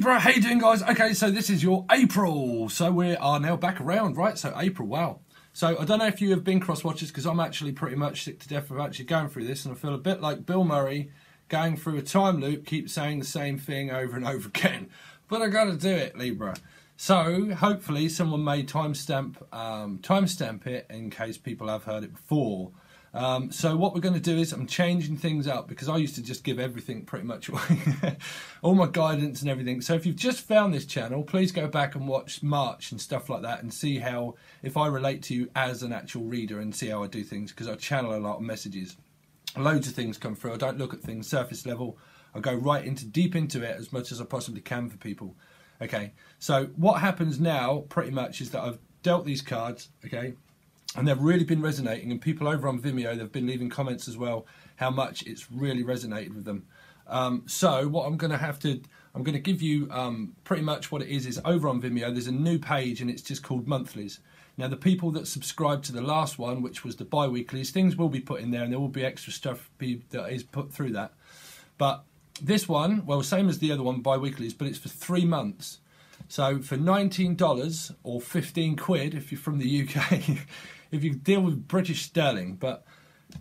Libra, how you doing, guys? Okay, so this is your April. So we are now back around, right? So April, wow. So I don't know if you have been cross-watchers, because I'm actually pretty much sick to death of actually going through this, and I feel a bit like Bill Murray going through a time loop, keep saying the same thing over and over again. But I got to do it, Libra. So hopefully someone may timestamp it in case people have heard it before. So what we're going to do is I'm changing things up, because I used to just give everything pretty much away, all my guidance and everything. So if you've just found this channel, please go back and watch March and stuff like that and see how, if I relate to you as an actual reader, and see how I do things, because I channel a lot of messages. Loads of things come through. I don't look at things surface level. I go right deep into it as much as I possibly can for people. Okay, so what happens now pretty much is that I've dealt these cards, okay, and they've really been resonating, and people over on Vimeo, they've been leaving comments as well, how much it's really resonated with them. So what I'm going to give you pretty much what it is over on Vimeo, there's a new page, and it's just called monthlies. Now, the people that subscribed to the last one, which was the bi-weeklies, things will be put in there, and there will be extra stuff that is put through that. But this one, well, same as the other one, bi-weeklies, but it's for 3 months. So for $19 or 15 quid, if you're from the UK, if you deal with British sterling, but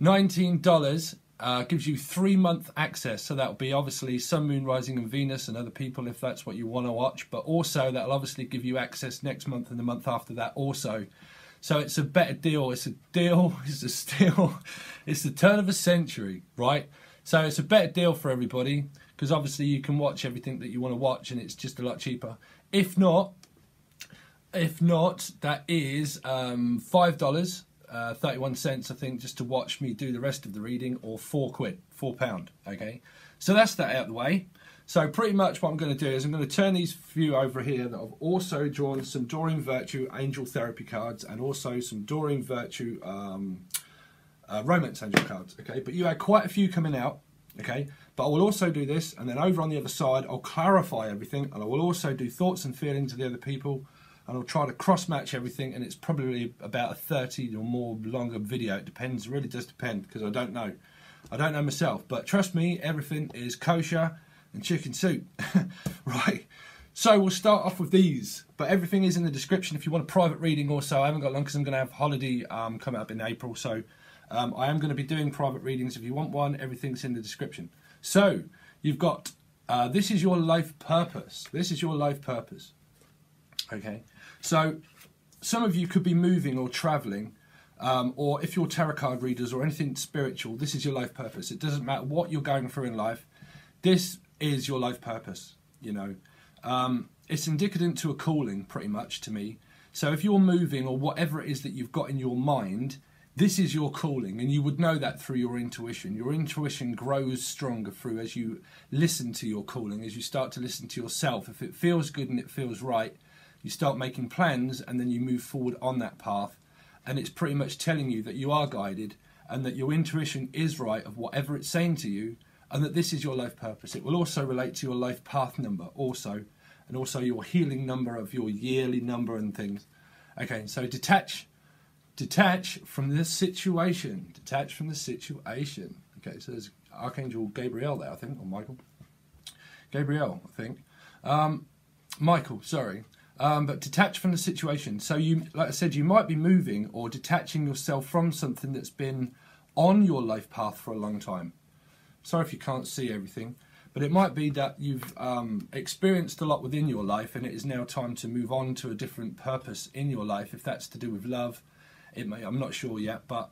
$19 gives you 3-month access. So that'll be obviously Sun, Moon, Rising and Venus and other people, if that's what you want to watch. But also that'll obviously give you access next month and the month after that also. So it's a better deal. It's a deal. It's a steal. It's the turn of a century, right? So it's a better deal for everybody, because obviously you can watch everything that you want to watch, and it's just a lot cheaper. If not, that is $5, 31 cents, I think, just to watch me do the rest of the reading, or £4, okay? So that's that out of the way. So pretty much what I'm going to do is I'm going to turn these few over here that I've also drawn some Doreen Virtue Angel Therapy cards, and also some Doreen Virtue Romance Angel cards, okay? But you had quite a few coming out, okay? But I will also do this, and then over on the other side, I'll clarify everything, and I will also do thoughts and feelings of the other people, and I'll try to cross-match everything, and it's probably about a 30 or more longer video. It depends, it really does depend, because I don't know. I don't know myself, but trust me, everything is kosher and chicken soup. Right, so we'll start off with these, but everything is in the description if you want a private reading also. I haven't got long, because I'm going to have holiday coming up in April, so I am going to be doing private readings. If you want one, everything's in the description. So you've got, this is your life purpose. This is your life purpose. Okay, so some of you could be moving or traveling, or if you're tarot card readers or anything spiritual, this is your life purpose. It doesn't matter what you're going through in life. This is your life purpose, you know. It's indicative to a calling, pretty much, to me. So if you're moving, or whatever it is that you've got in your mind, this is your calling, and you would know that through your intuition. Your intuition grows stronger through as you listen to your calling, as you start to listen to yourself. If it feels good and it feels right, you start making plans, and then you move forward on that path. And it's pretty much telling you that you are guided, and that your intuition is right of whatever it's saying to you, and that this is your life purpose. It will also relate to your life path number also, and also your healing number of your yearly number and things. Okay, so detach from the situation. Detach from the situation. Okay, so there's Archangel Gabriel there, I think, or Michael. Gabriel, I think. Michael, sorry. But detach from the situation. So you, like I said, you might be moving or detaching yourself from something that's been on your life path for a long time. Sorry if you can't see everything, but it might be that you've experienced a lot within your life, and it is now time to move on to a different purpose in your life. If that's to do with love, it may, I'm not sure yet, but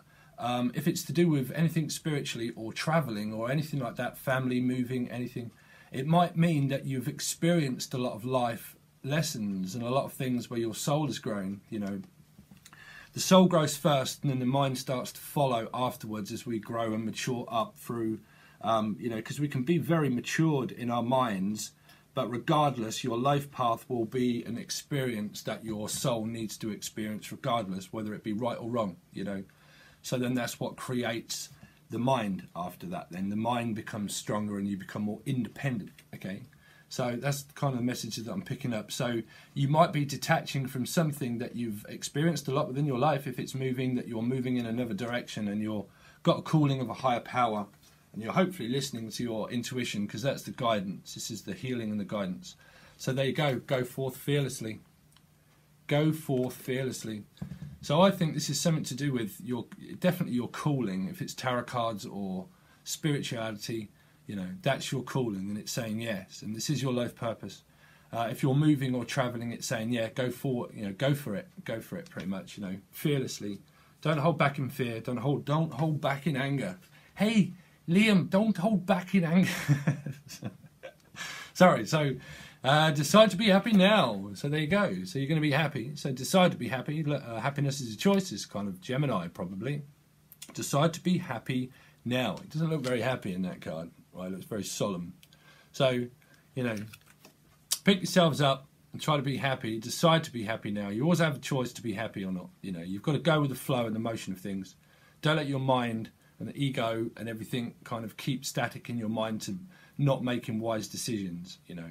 if it's to do with anything spiritually or traveling or anything like that, family, moving, anything, it might mean that you've experienced a lot of life lessons and a lot of things where your soul has grown. You know, the soul grows first, and then the mind starts to follow afterwards as we grow and mature up through, you know, because we can be very matured in our minds, but regardless, your life path will be an experience that your soul needs to experience regardless, whether it be right or wrong, you know. So then that's what creates the mind after that. Then the mind becomes stronger and you become more independent, okay. So that's the kind of message that I'm picking up. So you might be detaching from something that you've experienced a lot within your life. If it's moving, that you're moving in another direction, and you're got a calling of a higher power, and you're hopefully listening to your intuition, because that's the guidance. This is the healing and the guidance. So there you go forth fearlessly. Go forth fearlessly. So I think this is something to do with definitely your calling. If it's tarot cards or spirituality, you know, that's your calling, and it's saying yes, and this is your life purpose. If you're moving or traveling, it's saying, yeah, go for it, you know, go for it, pretty much, you know, fearlessly. Don't hold back in fear. Don't hold back in anger. Hey, Liam, don't hold back in anger. Sorry. So decide to be happy now. So there you go. So you're going to be happy. So decide to be happy. Happiness is a choice. It's kind of Gemini, probably. Decide to be happy now. It doesn't look very happy in that card, right? It looks very solemn. So, you know, pick yourselves up and try to be happy. Decide to be happy now. You always have a choice to be happy or not. You know, you've got to go with the flow and the motion of things. Don't let your mind and the ego and everything kind of keep static in your mind to not making wise decisions, you know.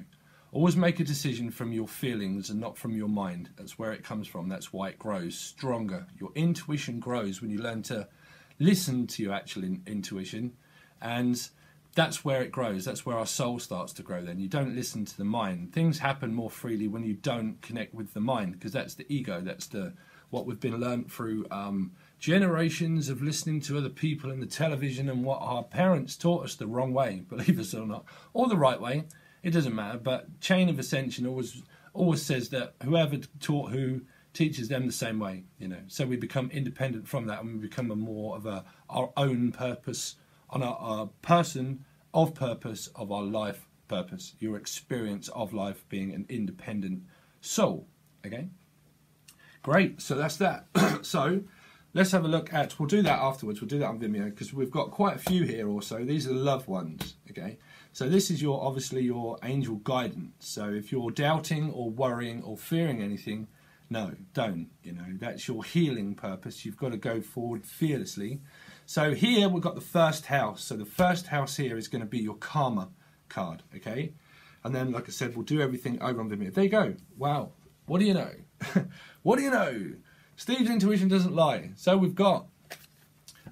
Always make a decision from your feelings and not from your mind. That's where it comes from. That's why it grows stronger. Your intuition grows when you learn to listen to your actual intuition, and that's where it grows. That's where our soul starts to grow then. You don't listen to the mind. Things happen more freely when you don't connect with the mind, because that's the ego. That's what we've been learnt through generations of listening to other people in the television and what our parents taught us the wrong way, believe us or not, or the right way. It doesn't matter, but chain of ascension always says that whoever taught who teaches them the same way, you know. So we become independent from that, and we become more of our own purpose, on our person of purpose of our life purpose. Your experience of life being an independent soul. Okay, great. So that's that. So let's have a look at. We'll do that afterwards. We'll do that on Vimeo because we've got quite a few here. Also, these are the loved ones. Okay. So this is obviously your angel guidance. So if you're doubting or worrying or fearing anything, no, don't. You know, that's your healing purpose. You've got to go forward fearlessly. So here we've got the first house. So the first house here is going to be your karma card, okay? And then, like I said, we'll do everything over on Vimeo. There you go. Wow. What do you know? What do you know? Steve's intuition doesn't lie. So we've got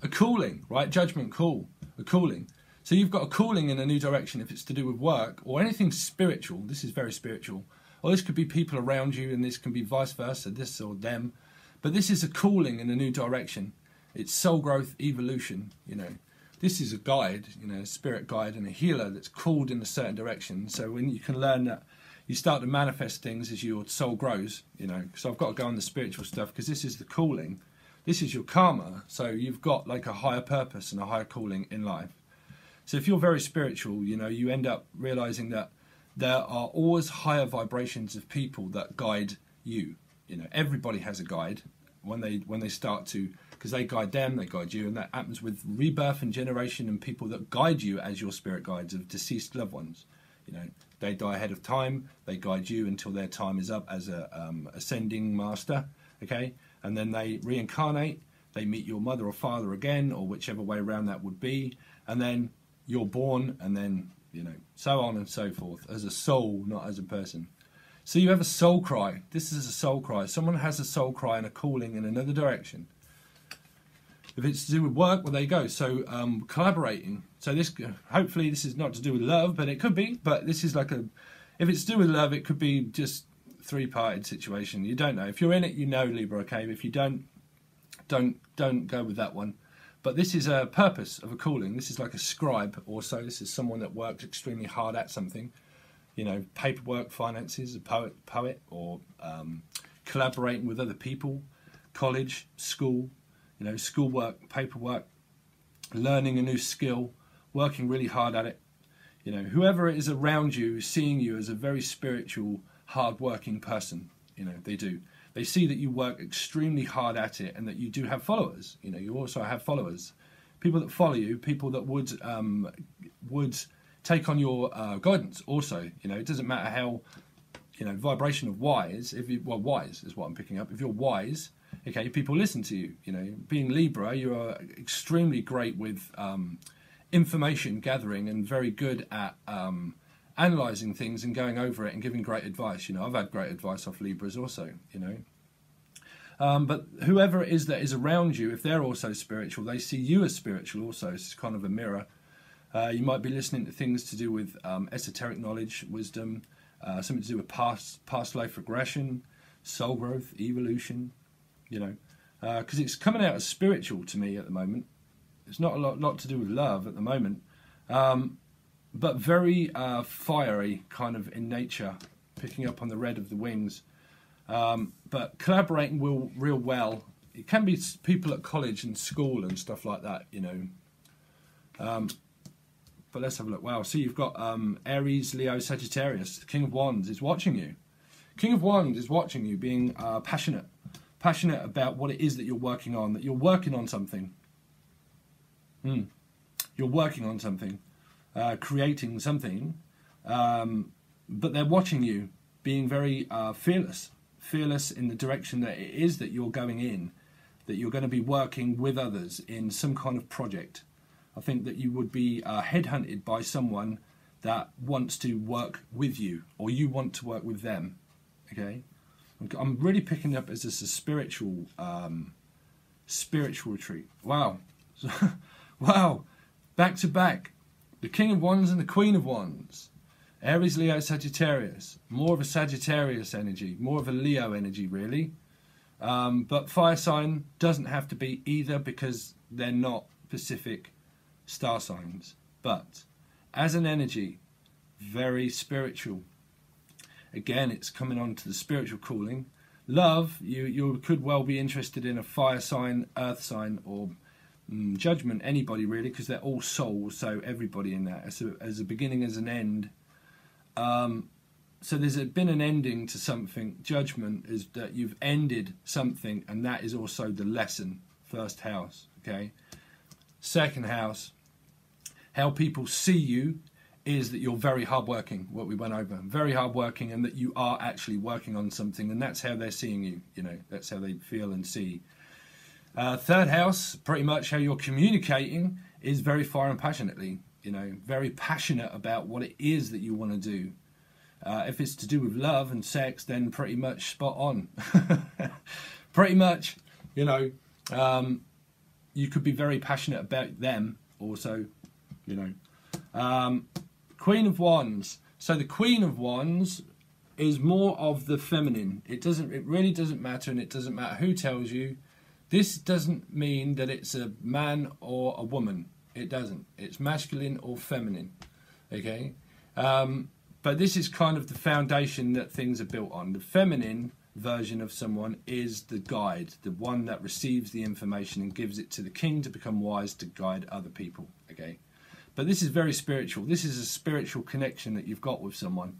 a calling, right? Judgment call, a calling. So you've got a calling in a new direction if it's to do with work or anything spiritual. This is very spiritual. Or this could be people around you, and this can be vice versa, this or them. But this is a calling in a new direction. It's soul growth, evolution, you know. This is a guide, you know, a spirit guide and a healer that's called in a certain direction. So when you can learn that, you start to manifest things as your soul grows, you know. So I've got to go on the spiritual stuff because this is the calling. This is your karma. So you've got like a higher purpose and a higher calling in life. So if you're very spiritual, you know, you end up realizing that there are always higher vibrations of people that guide you. You know, everybody has a guide when they start to, because they guide them, they guide you, and that happens with rebirth and generation and people that guide you as your spirit guides of deceased loved ones. You know, they die ahead of time, they guide you until their time is up as a ascending master, okay? And then they reincarnate, they meet your mother or father again, or whichever way around that would be, and then you're born, and then, you know, so on and so forth, as a soul, not as a person. So you have a soul cry. This is a soul cry. Someone has a soul cry and a calling in another direction. If it's to do with work, well, there you go. So collaborating. So this, hopefully this is not to do with love, but it could be. But this is like if it's to do with love, it could be just three-parted situation. You don't know. If you're in it, you know, Libra, okay? If you don't go with that one. But this is a purpose of a calling. This is like a scribe also. This is someone that worked extremely hard at something. You know, paperwork, finances, a poet, or collaborating with other people, college, school, you know, schoolwork, paperwork, learning a new skill, working really hard at it. You know, whoever is around you, seeing you as a very spiritual, hard-working person, you know, they do. They see that you work extremely hard at it and that you do have followers. You know, you also have followers. People that follow you, people that would take on your guidance also. You know, it doesn't matter how, you know, vibration of wise, well, wise is what I'm picking up. If you're wise, okay, people listen to you. You know, being Libra, you are extremely great with information gathering and very good at analysing things and going over it and giving great advice. You know, I've had great advice off Libras also, you know. But whoever it is that is around you, if they're also spiritual, they see you as spiritual also. It's kind of a mirror. You might be listening to things to do with esoteric knowledge, wisdom, something to do with past life regression, soul growth, evolution, you know, because it's coming out as spiritual to me at the moment. It's not a lot to do with love at the moment, but very fiery kind of in nature, picking up on the red of the wings, but collaborating real well. It can be people at college and school and stuff like that, you know. But let's have a look. Wow, so you've got Aries, Leo, Sagittarius. King of Wands is watching you. King of Wands is watching you, being passionate about what it is that you're working on, that you're working on something. You're working on something, creating something, but they're watching you, being very fearless in the direction that it is that you're going in, that you're going to be working with others in some kind of project. I think that you would be headhunted by someone that wants to work with you, or you want to work with them. Okay, I'm really picking up as this a spiritual retreat. Wow, wow, back to back, the King of Wands and the Queen of Wands. Aries, Leo, Sagittarius. More of a Sagittarius energy, more of a Leo energy, really. But fire sign doesn't have to be either, because they're not specific star signs. But as an energy, very spiritual. Again, it's coming on to the spiritual calling. Love, you could well be interested in a fire sign, earth sign, or judgment, anybody really, because they're all souls, so everybody in that, as a beginning, as an end. So there's been an ending to something. Judgment is that you've ended something, and that is also the lesson. First house, okay? Second house, how people see you is that you're very hardworking, what we went over. Very hardworking, and that you are actually working on something, and that's how they're seeing you, you know, that's how they feel and see. Third house, pretty much how you're communicating is very fire and passionately, you know, very passionate about what it is that you want to do. If it's to do with love and sex, then pretty much spot on. Pretty much, you know, you could be very passionate about them also, you know. Queen of Wands. So the Queen of Wands is more of the feminine. It really doesn't matter, and it doesn't matter who tells you. This doesn't mean that it's a man or a woman. It doesn't. It's masculine or feminine. Okay? But this is kind of the foundation that things are built on. The feminine version of someone is the guide, the one that receives the information and gives it to the king to become wise to guide other people. Okay? But this is very spiritual. This is a spiritual connection that you've got with someone.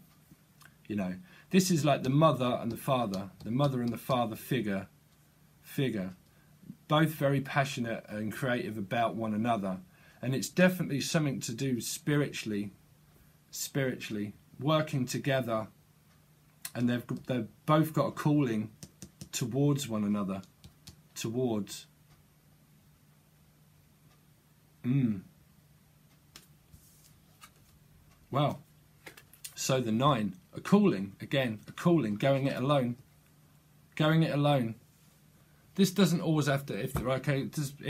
You know, this is like the mother and the father figure, both very passionate and creative about one another. And it's definitely something to do spiritually, working together, and they've both got a calling towards one another, towards. Wow. So the 9, a calling, again, a calling, going it alone. This doesn't always have to, it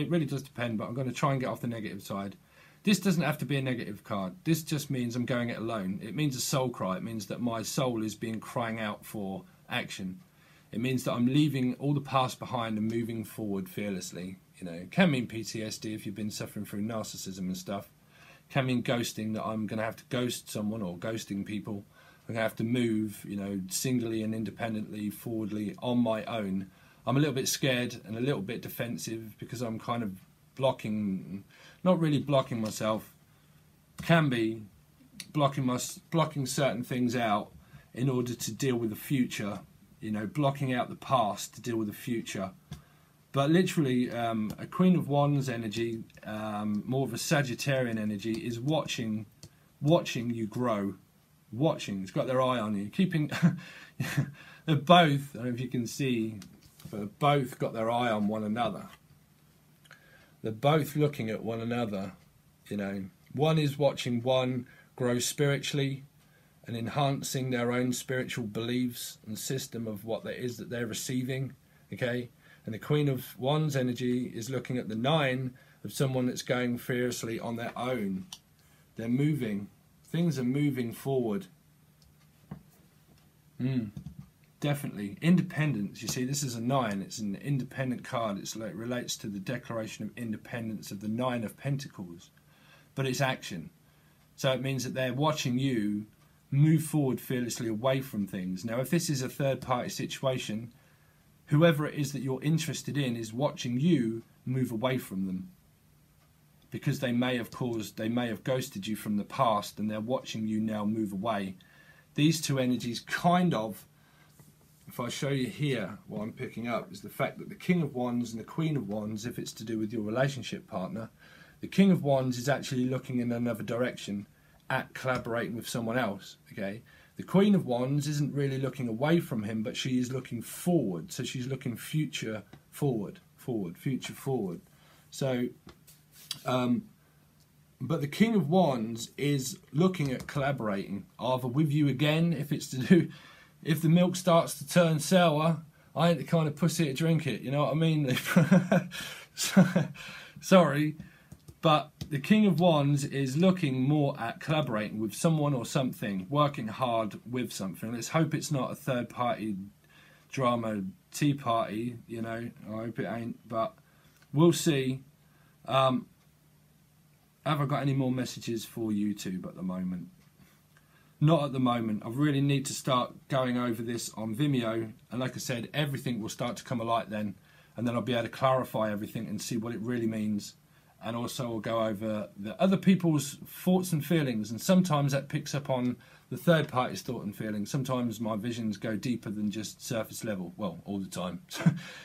really does depend, but I'm going to try and get off the negative side. This doesn't have to be a negative card. This just means I'm going it alone. It means a soul cry. It means that my soul is crying out for action. It means that I'm leaving all the past behind and moving forward fearlessly. You know, it can mean PTSD if you've been suffering through narcissism and stuff. It can mean ghosting, that I'm going to have to ghost someone, or ghosting people. I'm going to have to move, you know, singly and independently, forwardly, on my own. I'm a little bit scared and a little bit defensive because I'm kind of blocking, not really blocking myself, can be blocking certain things out in order to deal with the future, you know, blocking out the past to deal with the future. But literally, a Queen of Wands energy, more of a Sagittarian energy, is watching you grow, watching. It's got their eye on you, keeping. They're both, I don't know if you can see, but they've both got their eye on one another. They're both looking at one another, you know. One is watching one grow spiritually and enhancing their own spiritual beliefs and system of what it is that they're receiving, okay? And the Queen of Wands energy is looking at the 9 of someone that's going fiercely on their own. They're moving. Things are moving forward. Definitely. Independence. You see, this is a 9. It's an independent card. It relates to the Declaration of Independence of the 9 of Pentacles. But it's action. So it means that they're watching you move forward fearlessly away from things. Now, if this is a third-party situation, whoever it is that you're interested in is watching you move away from them. Because they may have ghosted you from the past, and they're watching you now move away. These two energies kind of, if I show you here, what I'm picking up is the fact that the King of Wands and the Queen of Wands, if it's to do with your relationship partner, the King of Wands is actually looking in another direction at collaborating with someone else, okay? The Queen of Wands isn't really looking away from him, but she is looking forward. So she's looking future forward. So, but the King of Wands is looking at collaborating, either with you again, if it's to do, if the milk starts to turn sour, I ain't the kind of pussy to drink it, you know what I mean? Sorry, but the King of Wands is looking more at collaborating with someone or something, working hard with something. Let's hope it's not a third-party drama tea party, you know. I hope it ain't, but we'll see. Have I got any more messages for YouTube at the moment? Not at the moment. I really need to start going over this on Vimeo, and like I said, everything will start to come alight then, and then I'll be able to clarify everything and see what it really means. And also I'll go over the other people's thoughts and feelings, and sometimes that picks up on the third party's thought and feelings. Sometimes my visions go deeper than just surface level. Well, all the time.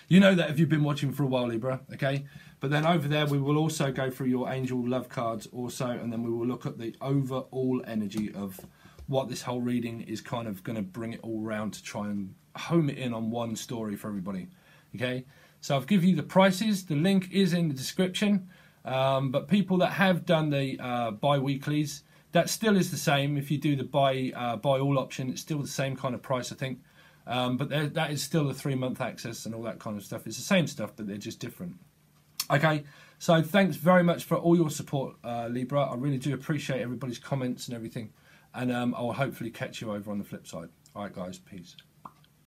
You know that if you've been watching for a while, Libra, okay? But then over there we will also go through your angel love cards also, and then we will look at the overall energy of what this whole reading is kind of going to bring it all around to try and home it in on one story for everybody, okay? So I've given you the prices. The link is in the description. But people that have done the bi-weeklies, that still is the same. If you do the buy all option, it's still the same kind of price, I think. But that is still a 3-month access and all that kind of stuff. It's the same stuff, but they're just different. Okay, so thanks very much for all your support, Libra. I really do appreciate everybody's comments and everything. And I'll hopefully catch you over on the flip side. All right, guys, peace.